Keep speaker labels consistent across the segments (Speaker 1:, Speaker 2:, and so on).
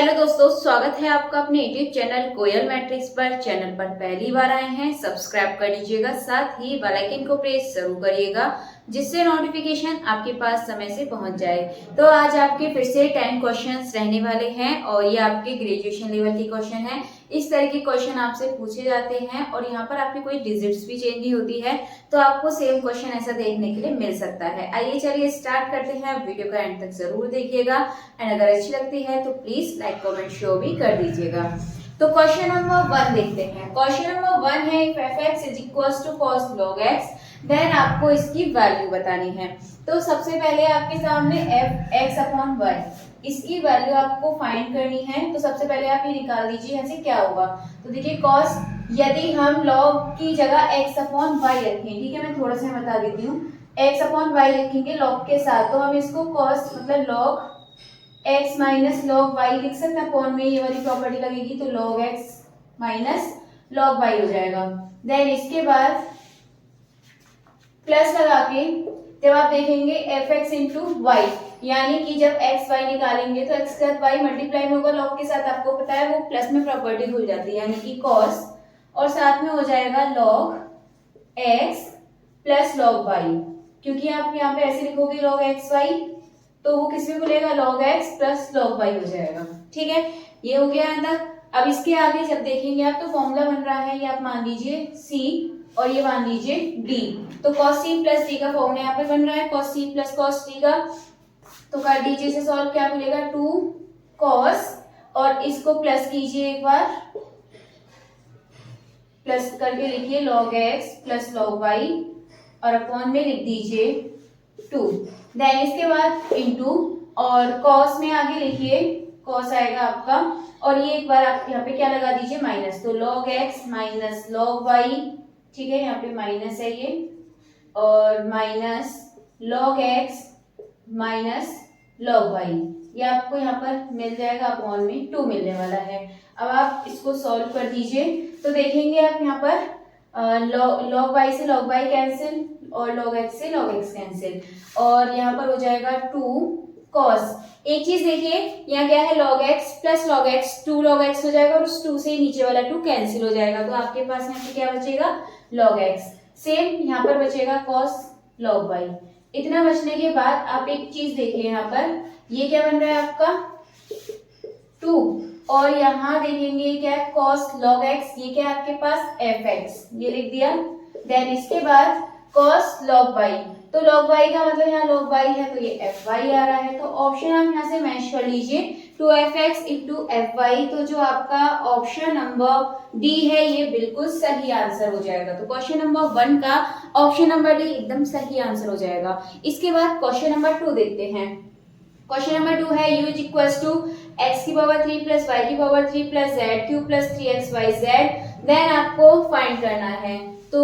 Speaker 1: Hello दोस्तों, स्वागत है आपका अपने यूट्यूब चैनल कोयल मैट्रिक्स पर। चैनल पर पहली बार आए हैं, सब्सक्राइब कर लीजिएगा, साथ ही बेल आइकन को प्रेस जरूर करिएगा जिससे नोटिफिकेशन आपके पास समय से पहुंच जाए। तो आज आपके फिर से 10 क्वेश्चंस रहने वाले हैं और ये आपके ग्रेजुएशन लेवल के क्वेश्चन हैं। इस तरह के क्वेश्चन आपसे पूछे जाते हैं और यहाँ पर आपकी कोई डिजिट्स भी चेंज नहीं होती है, तो आपको सेम क्वेश्चन ऐसा देखने के लिए मिल सकता है। आइए चलिए स्टार्ट करते हैं। वीडियो का एंड तक जरूर देखिएगा एंड अगर अच्छी लगती है तो प्लीज लाइक कमेंट शो भी कर दीजिएगा। तो क्वेश्चन नंबर 1 देखते हैं। क्वेश्चन नंबर 1 है if f(x) is equals to cos log x, then आपको इसकी वैल्यू बतानी है। तो सबसे पहले आपके सामने f(x/y) इसकी वैल्यू आपको फाइंड करनी है। तो सबसे पहले आप ये निकाल दीजिए, यहाँ से क्या होगा। तो देखिए cos, यदि हम log की जगह x/y रखें, ठीक है, मैं थोड़ा सा बता देती हूँ, x/y लिखेंगे log के साथ, तो हम इसको cos मतलब log x minus log y लिख सकते हैं। अपॉन में ये वाली प्रॉपर्टी लगेगी तो log x minus log y हो जाएगा। देन इसके बाद प्लस लगा के जब आप देखेंगे fx इंटू वाई, यानी कि जब x y निकालेंगे तो x के साथ y मल्टीप्लाई में होगा log के साथ, आपको पता है वो प्लस में प्रॉपर्टी भूल जाती है, यानी कि cos और साथ में हो जाएगा log x plus log y, क्योंकि आप यहाँ पे ऐसे लिखोगे log x y तो वो किस में खुलेगा log x plus log y हो जाएगा। ठीक है, ये हो गया यहाँ तक। अब इसके आगे जब देखेंगे आप तो फॉर्मूला बन रहा है, ये आप मान लीजिए c और ये मान लीजिए d। तो cos c प्लस d का फॉर्मूला यहाँ पे बन रहा है cos c plus cos d का। तो कर दीजिए इसे सॉल्व, क्या मिलेगा 2 cos और इसको प्लस कीजिए एक बार, प्लस करके लिखिए log x plus log y और अपॉन में लिख दीजिए 2। देन इसके बाद इंटू और cos में आगे लिखिए cos आएगा आपका, और ये एक बार आप यहाँ पे क्या लगा दीजिए माइनस, तो log x minus log y, ठीक है, यहाँ पे माइनस है ये, और minus log x minus log y, ये आपको यहाँ पर मिल जाएगा, अपॉन में 2 मिलने वाला है। अब आप इसको सॉल्व कर दीजिए तो देखेंगे आप यहाँ पर log y से log y कैंसिल और log x से log x कैंसिल, और यहाँ पर हो जाएगा 2 cos। एक चीज देखिए, यहाँ क्या है log x plus log x, 2 log x हो जाएगा और उस 2 से नीचे वाला 2 कैंसिल हो जाएगा, तो आपके पास यहाँ पे क्या बचेगा log x। सेम यहाँ पर बचेगा cos log y। इतना बचने के बाद आप एक चीज देखिए, यहाँ पर ये क्या बन रहा है आपका 2, और यहाँ देखेंगे क्या है cos log x, ये क्या है आपके पास fx, ये लिख दिया। देन इसके बाद cos log y, तो log y का मतलब यहाँ log y है तो ये fy आ रहा है, तो ऑप्शन आप यहाँ से मैच कर लीजिए 2fx इंटू fy, तो जो आपका ऑप्शन नंबर डी है ये बिल्कुल सही आंसर हो जाएगा। तो क्वेश्चन नंबर 1 का ऑप्शन नंबर डी एकदम सही आंसर हो जाएगा। इसके बाद क्वेश्चन नंबर 2 देखते हैं। क्वेश्चन नंबर 2 है u is equals to x की पावर 3 प्लस y की power 3 plus z cube plus 3xyz, then आपको फाइंड करना है। तो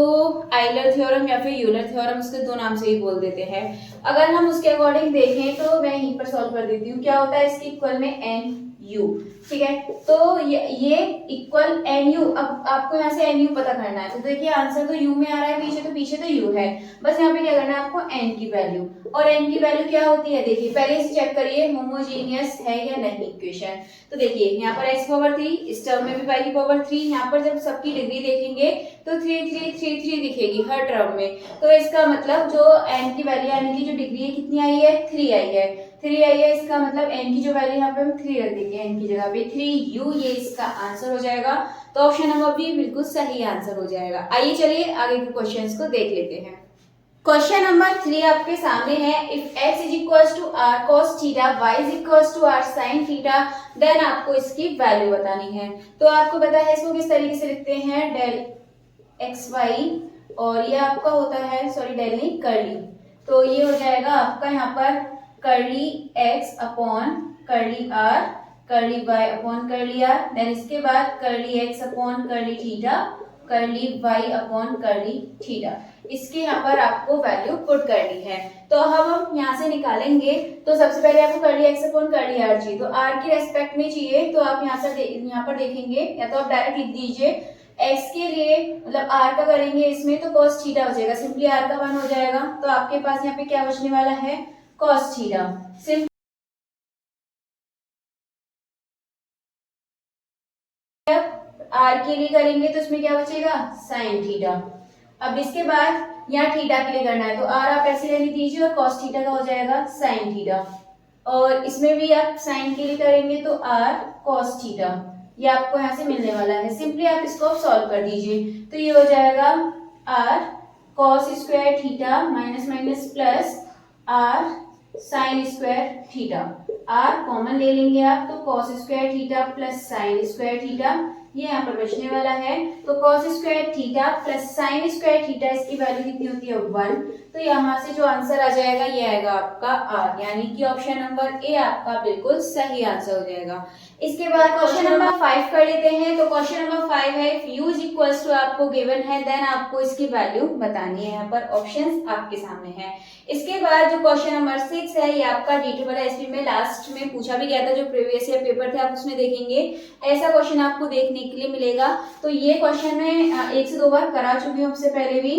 Speaker 1: आइलर थ्योरम या फिर यूलर थ्योरम, उसके दो नाम से ही बोल देते हैं। अगर हम उसके अकॉर्डिंग देखें तो मैं यहीं पर सॉल्व कर देती हूँ। क्या होता है इसके इक्वल में एन यू, ठीक है, तो ये इक्वल एन यू। अब आपको यहाँ से एन यू पता करना है, तो देखिए आंसर तो यू में आ रहा है, पीछे तो यू है, बस यहाँ पे क्या करना है आपको एन की वैल्यू। और एन की वैल्यू क्या होती है, देखिए पहले से चेक करिए होमोजीनियस है या नहीं इक्वेशन। तो देखिए यहाँ पर x पावर 3, इस टर्म में भी y की पावर 3, यहाँ पर जब सबकी डिग्री देखेंगे तो 3 3 3 3 दिखेगी हर टर्म में, तो इसका मतलब जो n की वैल्यू यानी कि जो डिग्री है कितनी आई है 3 आई है, 3 आई है, इसका मतलब n की जो वैल्यू यहाँ पे हम 3 रख देंगे, n की जगह पे 3u, ये इसका आंसर हो जाएगा। तो ऑप्शन नंबर बी बिल्कुल सही आंसर हो जाएगा। आइए चलिए आगे के क्वेश्चंस को देख लेते हैं। क्वेश्चन नंबर 3 आपके सामने है if x is equals to r cos theta, y is equals to r sin theta, then आपको इसकी वैल्यू बतानी है। तो आपको पता है इसको किस तरीके से लिखते हैं, डेल xy, और ये आपका होता है सॉरी डेल नहीं कर्ली, तो ये हो जाएगा आपका यहाँ पर curly x upon curly r, curly y upon curly r, then इसके बाद curly x upon curly theta, curly y upon curly theta. इसके यहाँ पर आपको वैल्यू पुट करनी है। तो हम यहाँ से निकालेंगे, तो सबसे पहले आपको curly x upon curly r चाहिए, तो r की रेस्पेक्ट में चाहिए, तो आप यहाँ पर देखेंगे, या तो आप डायरेक्ट लिख दीजिए x के लिए मतलब r का करेंगे इसमें तो cos थीटा हो जाएगा, सिंपली r का 1 हो जाएगा, तो आपके पास यहाँ पे क्या बचने वाला है cos थीटा। आर के लिए करेंगे तो इसमें क्या बचेगा, साइन थीटा। अब इसके बाद यहाँ थीटा के लिए करना है तो आर आप ऐसे ले दीजिए और कॉस थीटा का हो जाएगा साइन थीटा, और इसमें भी आप साइन के लिए करेंगे तो आर कॉस थीटा, ये आपको यहाँ से मिलने वाला है। सिंपली आप इसको सॉल्व कर दीजिए तो ये हो जाएगा r cos square theta minus minus plus r sine square theta. R common ले लेंगे आप तो cos square theta plus sine square theta, ये यहाँ पर बचने वाला है। तो cos square theta plus sine square theta, इसकी वैल्यू कितनी होती है 1, तो यहाँ से जो आंसर आ जाएगा ये आएगा आपका आर, यानी कि ऑप्शन नंबर ए आपका बिल्कुल सही आंसर हो जाएगा। इसके बाद क्वेश्चन नंबर 5 कर लेते हैं। तो क्वेश्चन नंबर 5 है u इज इक्वल्स टू आपको गिवन है, देन आपको इसकी वैल्यू बतानी है। यहाँ पर ऑप्शंस आपके सामने हैं। इसके बाद जो क्वेश्चन नंबर 6 है ये आपका DSSP में लास्ट में पूछा भी गया था, जो प्रीवियस ईयर पेपर थे आप उसमें देखेंगे ऐसा क्वेश्चन आपको देखने के लिए मिलेगा। तो ये क्वेश्चन मैं 1 से 2 बार करा चुकी हूँ उससे पहले भी।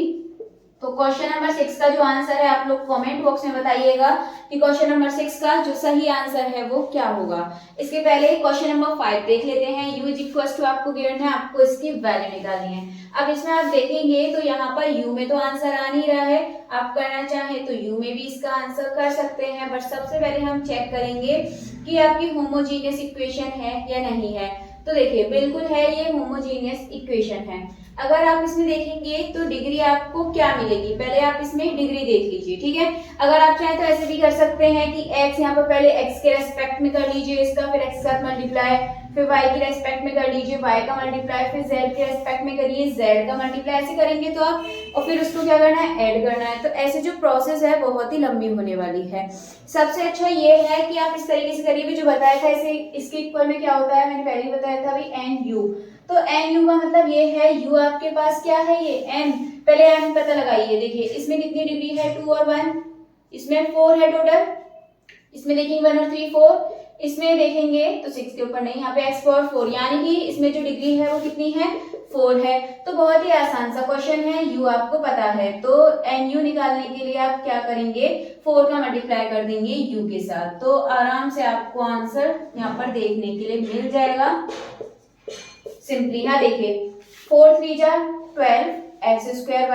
Speaker 1: तो क्वेश्चन नंबर 6 का जो आंसर है आप लोग कमेंट बॉक्स में बताइएगा कि क्वेश्चन नंबर 6 का जो सही आंसर है वो क्या होगा। इसके पहले क्वेश्चन नंबर 5 देख लेते हैं। u इज इक्वल टू आपको गिवन है, आपको इसकी वैल्यू निकालनी है। अब इसमें आप देखेंगे तो यहाँ पर u में तो आंसर आ नहीं रहा है, आप करना चाहें तो u में भी इसका आंसर कर सकते हैं, बट सबसे पहले हम चेक करेंगे कि आपकी होमोजीनियस इक्वेशन है या नहीं है। तो देखिए बिल्कुल है, ये होमोजीनियस इक्वेशन है। अगर आप इसमें देखेंगे तो डिग्री आपको क्या मिलेगी, पहले आप इसमें डिग्री देख लीजिए, ठीक है। अगर आप चाहें तो ऐसे भी कर सकते हैं कि x यहाँ पर पहले x के रेस्पेक्ट में कर लीजिए इसका, फिर x के साथ मल्टीप्लाई, फिर y के रेस्पेक्ट में कर लीजिए y का मल्टीप्लाई, फिर z के रेस्पेक्ट में करिए z का मल्टीप्लाई, ऐसे करेंगे तो आप, और फिर उसको क्या करना है, ऐड करना है। तो ऐसे जो प्रोसेस है बहुत ही लंबी होने वाली है। सबसे अच्छा ये है कि आप इस तरीके से करिए, जो बताया था इसे, इसके इक्वल में क्या होता है मैंने पहले ही बताया था अभी, एन यू। तो एन यू का मतलब ये है u आपके पास क्या है, ये n, पहले n पता लगाइए। देखिए इसमें कितनी डिग्री है, 2 और 1, इसमें 4 है टोटल, इसमें देखेंगे 1 और 3 4, इसमें देखेंगे तो 6 के ऊपर नहीं, यहाँ पे x पावर 4, यानी कि इसमें जो डिग्री है वो कितनी है, 4 है। तो बहुत ही आसान सा क्वेश्चन है, u आपको पता है तो एन यू निकालने के लिए आप क्या करेंगे, 4 का मल्टीप्लाई कर देंगे u के साथ, तो आराम से आपको आंसर यहाँ पर देखने के लिए मिल जाएगा सिंपली। हाँ देखिए 4 3 जा 12 x square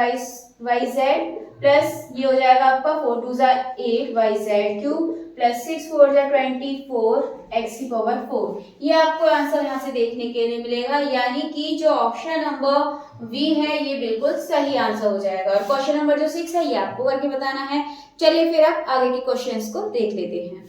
Speaker 1: y z plus ये हो जाएगा आपका 4 2 जा 8 वाई जेड क्यूब प्लस 6 4 जा 24 एक्स की पावर 4। ये आपको आंसर यहाँ से देखने के लिए मिलेगा, यानी कि जो ऑप्शन नंबर बी है ये बिल्कुल सही आंसर हो जाएगा। और क्वेश्चन नंबर जो 6 है ये आपको करके बताना है। चलिए फिर आप आगे के क्वेश्चंस को देख लेते हैं।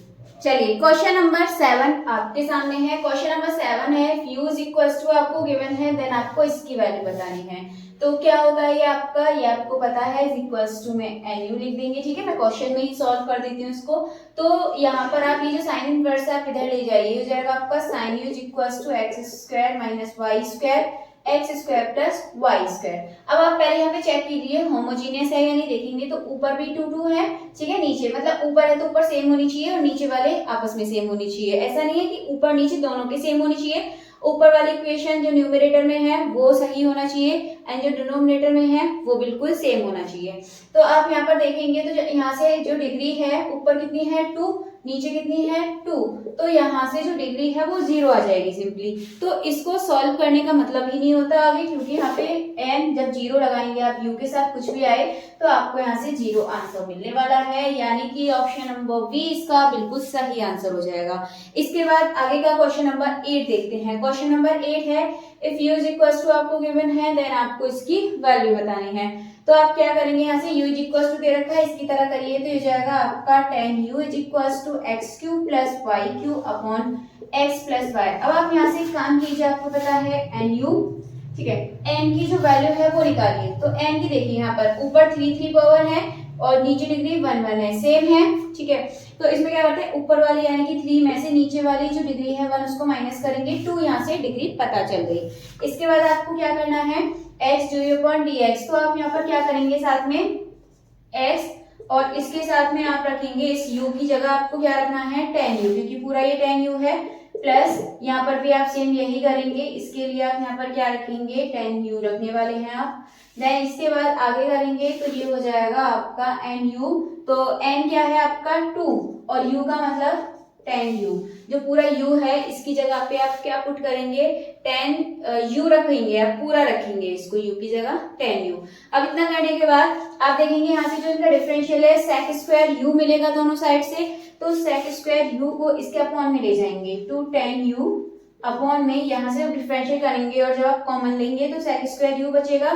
Speaker 1: चलिए क्वेश्चन नंबर 7 आपके सामने है। क्वेश्चन नंबर 7 है u इज इक्वल टू आपको गिवन है, देन आपको इसकी वैल्यू बतानी है। तो क्या होता है ये आपका, ये आपको पता है, इज इक्वल्स टू में nu लिख देंगे, ठीक है। मैं क्वेश्चन में ही सॉल्व कर देती हूँ इसको। तो यहाँ पर आप ये जो साइन इनवर्स है आप इधर ले जाइए, हो जाएगा आपका sine u is equals to x square minus y square x square plus y square. अब आप पहले यहाँ पे चेक कीजिए होमोजीनियस है या नहीं, देखेंगे तो ऊपर भी 2 2 है, ठीक है, नीचे मतलब ऊपर है तो ऊपर सेम होनी चाहिए और नीचे वाले आपस में सेम होनी चाहिए। ऐसा नहीं है कि ऊपर नीचे दोनों के सेम होनी चाहिए, ऊपर वाली इक्वेशन जो न्यूमरेटर में है वो सही होना चाहिए एंड जो डिनोमिनेटर में है वो बिल्कुल सेम होना चाहिए। तो आप यहाँ पर देखेंगे तो यहाँ से जो डिग्री है ऊपर कितनी है 2, नीचे कितनी है 2, तो यहाँ से जो डिग्री है वो 0 आ जाएगी सिंपली। तो इसको सॉल्व करने का मतलब ही नहीं होता आगे, क्योंकि यहाँ पे n जब 0 लगाएंगे आप u के साथ कुछ भी आए तो आपको यहाँ से 0 आंसर मिलने वाला है, यानी कि ऑप्शन नंबर बी इसका बिल्कुल सही आंसर हो जाएगा। इसके बाद आगे का क्वेश्चन नंबर 8 देखते हैं। क्वेश्चन नंबर 8 है if u is equal to आपको गिवन है, देन आपको इसकी वैल्यू बतानी है। तो आप क्या करेंगे, यहाँ से u इज इक्वल टू दे रखा है, इसकी तरह करिए तो ये जाएगा आपका tan u is equal to x cube plus y cube upon x plus y. अब आप यहाँ से एक काम कीजिए, आपको पता है एन यू, ठीक है, n की जो वैल्यू है वो निकालिए। तो n की देखिए यहाँ पर ऊपर 3 पावर है और नीचे डिग्री 1 1 है, सेम है, ठीक है। तो इसमें क्या करते हैं, ऊपर वाली यानी कि 3 में से नीचे वाली जो डिग्री है 1 उसको माइनस करेंगे, 2 यहाँ से डिग्री पता चल गई। इसके बाद आपको क्या करना है, x डी अपॉन dx, तो आप यहाँ पर क्या करेंगे, साथ में x और इसके साथ में आप रखेंगे इस u की जगह आपको क्या रखना है tan u, क्योंकि पूरा ये tan u है, प्लस यहाँ पर भी आप सेम यही करेंगे, इसके लिए आप यहाँ पर क्या रखेंगे tan u रखने वाले हैं आप। देन इसके बाद आगे करेंगे तो ये हो जाएगा आपका n u, तो n क्या है आपका 2 और u का मतलब tan u। जो पूरा u है इसकी जगह पे आप क्या पुट करेंगे, tan u रखेंगे, आप पूरा रखेंगे इसको u की जगह tan u। अब इतना करने के बाद आप देखेंगे यहाँ से जो इनका डिफरेंशियल है sec स्क्वायर u मिलेगा दोनों साइड से, तो sec स्क्वायर u को इसके अपॉन में ले जाएंगे, 2 tan u अपॉन में यहाँ से डिफरेंशियल करेंगे और जब आप कॉमन लेंगे तो sec स्क्वायर u बचेगा।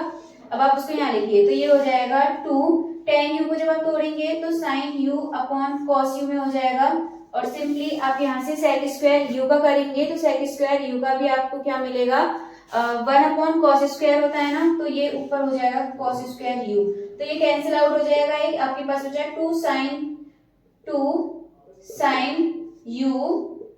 Speaker 1: अब आप उसको यहाँ लिखिए, तो ये हो जाएगा 2 tan u को जब आप तोड़ेंगे तो sin u upon cos u में हो जाएगा, और सिंपली आप यहाँ से sec स्क्वायर u का करेंगे तो sec स्क्वायर u का भी आपको क्या मिलेगा, 1 अपॉन cos स्क्वायर होता है ना, तो ये ऊपर हो जाएगा cos स्क्वायर u, तो ये कैंसिल आउट हो जाएगा, एक आपके पास हो जाएगा 2 sin u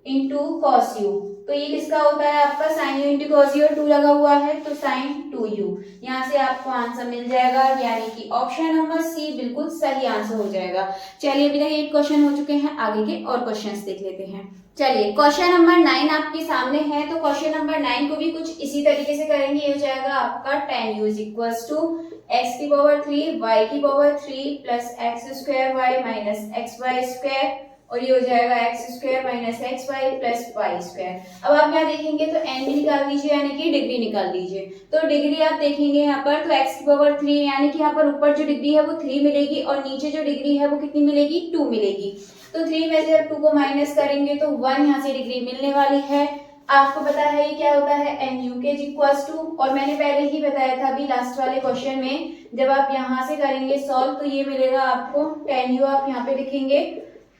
Speaker 1: into cos u। तो ये किसका होता है आपका sin u into cos u, और 2 लगा हुआ है तो sin 2u। यहाँ से आपको आंसर मिल जाएगा, यानी कि ऑप्शन नंबर सी बिल्कुल सही आंसर हो जाएगा। चलिए अभी तक 8 क्वेश्चन हो चुके हैं, आगे के और क्वेश्चंस देख लेते हैं। चलिए क्वेश्चन नंबर 9 आपके सामने है, तो क्वेश्चन नंबर 9 को भी कुछ इसी तरीके से करेंगे। ये हो जाएगा आपका tan u equals to x की पावर 3 y की power 3 plus x square y minus x y square, और ये हो जाएगा x square minus x y plus y square. अब आप यहाँ देखेंगे तो एन भी निकाल दीजिए, यानी कि डिग्री निकाल दीजिए। तो डिग्री आप देखेंगे यहाँ पर, तो एक्स की पावर 3 यानी कि यहाँ पर ऊपर जो डिग्री है वो 3 मिलेगी और नीचे जो डिग्री है वो कितनी मिलेगी, 2 मिलेगी। तो 3 में से 2 को माइनस करेंगे तो 1 यहाँ से डिग्री मिलने वाली है। आपको पता है ये क्या होता है, एन यू के इक्वल्स टू, और मैंने पहले ही बताया था अभी लास्ट वाले क्वेश्चन में, जब आप यहाँ से करेंगे सॉल्व तो ये मिलेगा आपको tan u, आप यहाँ पे लिखेंगे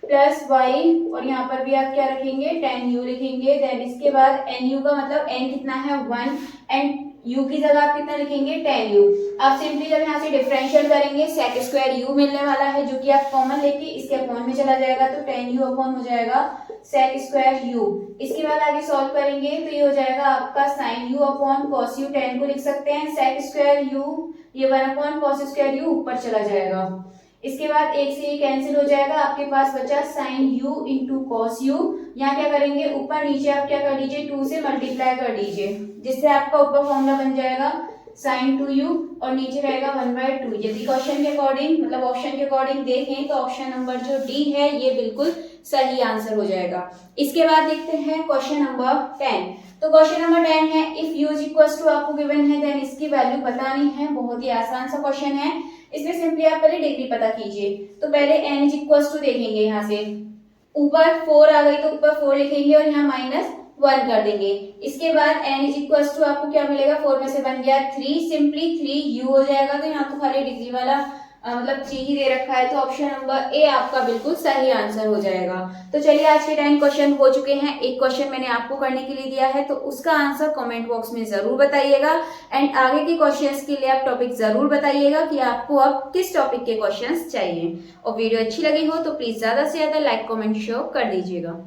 Speaker 1: प्लस y, और यहाँ पर भी आप क्या रखेंगे, tan u लिखेंगे। देन इसके बाद nu का मतलब n कितना है 1, एंड u की जगह आप कितना लिखेंगे, tan u। आप सिंपली जब यहाँ से डिफरेंशियल करेंगे sec स्क्वायर u मिलने वाला है, जो कि आप कॉमन लेके इसके अपॉन में चला जाएगा, तो tan u अपॉन हो जाएगा sec स्क्वायर u। इसके बाद आगे सॉल्व करेंगे तो ये हो जाएगा आपका sin u upon cos u, tan को लिख सकते हैं sec स्क्वायर u, ये 1 अपॉन cos स्क्वायर u ऊपर चला जाएगा। इसके बाद एक से ये कैंसिल हो जाएगा, आपके पास बचा sin u into cos u। यहाँ क्या करेंगे, ऊपर नीचे आप क्या कर दीजिए, 2 से मल्टीप्लाई कर दीजिए, जिससे आपका ऊपर फॉर्मूला बन जाएगा sin 2u और नीचे रहेगा 1/2। यदि क्वेश्चन के अकॉर्डिंग मतलब ऑप्शन के अकॉर्डिंग देखें तो ऑप्शन नंबर जो डी है ये बिल्कुल सही आंसर हो जाएगा। इसके बाद देखते हैं क्वेश्चन नंबर 10। तो क्वेश्चन नंबर 10 है, इफ u इक्वल्स टू आपको गिवन है, देन इसकी वैल्यू बतानी है। बहुत ही आसान सा क्वेश्चन है, इसमें सिंपली आप पहले डिग्री पता कीजिए। तो पहले n इक्वल्स टू देखेंगे, यहाँ से ऊपर 4 आ गई तो ऊपर 4 लिखेंगे और यहाँ -1 कर देंगे। इसके बाद n इक्वल्स टू आपको क्या मिलेगा, 4 में से बन गया 3, सिंपली 3u हो जाएगा। तो यहाँ तो खाली डिग्री वाला मतलब 3 ही दे रखा है, तो ऑप्शन नंबर ए आपका बिल्कुल सही आंसर हो जाएगा। तो चलिए आज के 10 क्वेश्चन हो चुके हैं। एक क्वेश्चन मैंने आपको करने के लिए दिया है, तो उसका आंसर कमेंट बॉक्स में जरूर बताइएगा, एंड आगे के क्वेश्चंस के लिए आप टॉपिक जरूर बताइएगा कि आपको अब किस टॉपिक के क्वेश्चंस चाहिए। और वीडियो अच्छी लगी हो तो प्लीज ज्यादा से ज्यादा लाइक कमेंट शेयर कर दीजिएगा।